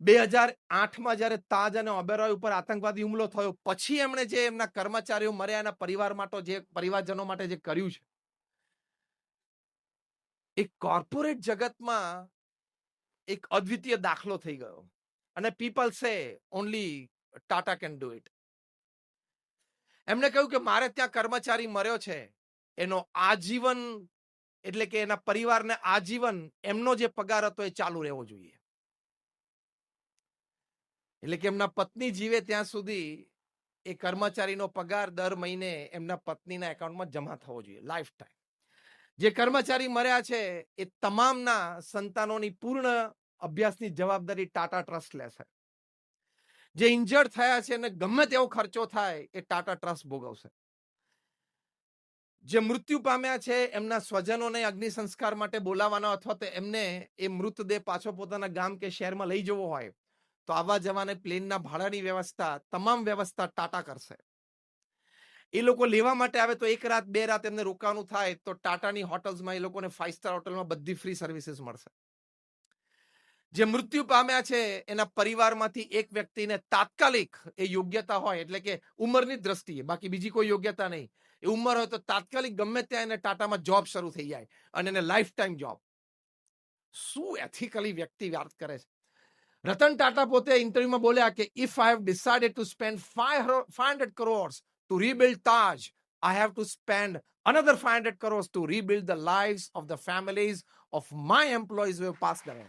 2008માં જ્યારે તાજ અને ઓબેરોય ઉપર આતંકવાદી હુમલો થયો પછી એમણે જે એમના કર્મચારીઓ મર્યા એના પરિવારજનો માટે જે કર્યું છે, એ કોર્પોરેટ જગતમાં એક અદ્વિતીય દાખલો થઈ ગયો. અને પીપલ સે only Tata can do it. એમણે કહ્યું કે મારે ત્યાં કર્મચારી મર્યો છે, એનો આજીવન એટલે કે એના પરિવારને આજીવન એમનો જે પગાર હતો એ ચાલુ રહેવો જોઈએ. એટલે કે એમના પત્ની જીવે ત્યાં સુધી એ કર્મચારીનો પગાર દર મહિને એમના પત્નીના એકાઉન્ટમાં જમા થવો જોઈએ, લાઈફ ટાઈમ. જે કર્મચારી મર્યા છે એ તમામના સંતાનોની પૂર્ણ અભ્યાસની જવાબદારી ટાટા ટ્રસ્ટ લેશે. જે ઇન્જર્ડ થયા છે અને ગમે તેવો ખર્ચો થાય એ ટાટા ટ્રસ્ટ ભોગવશે. જે મૃત્યુ પામ્યા છે એમના સ્વજનોને અગ્નિ સંસ્કાર માટે બોલાવવાનો અથવા તો એમને એ મૃતદેહ પાછો પોતાના ગામ કે શહેરમાં લઈ જવો હોય તો આવવા જવાને પ્લેનના ભાડાની વ્યવસ્થા, તમામ વ્યવસ્થા ટાટા કરશે. એ લોકો લેવા માટે આવે તો 1 રાત 2 રાત એમને રોકાવાનું થાય તો ટાટાની હોટલ્સમાં એ લોકોને 5 સ્ટાર હોટલમાં બધી ફ્રી સર્વિસીસ મળશે. જે મૃત્યુ પામ્યા છે એના પરિવારમાંથી એક વ્યક્તિને તાત્કાલિક એ યોગ્યતા હોય, એટલે કે ઉંમરની દ્રષ્ટિએ, બાકી બીજી કોઈ યોગ્યતા નહીં, એ ઉંમર હોય તો તાત્કાલિક ગમે ત્યાં એને ટાટામાં જોબ શરૂ થઈ જાય અને એને લાઈફ ટાઈમ જોબ. શું એથિકલી વ્યક્તિ વાત કરે છે. રતન ટાટા પોતે ઇન્ટરવ્યુમાં બોલ્યા કે if I have decided to spend 500 crores to rebuild Taj, I have to spend another 500 crores to rebuild the lives of the families of my employees who have passed away.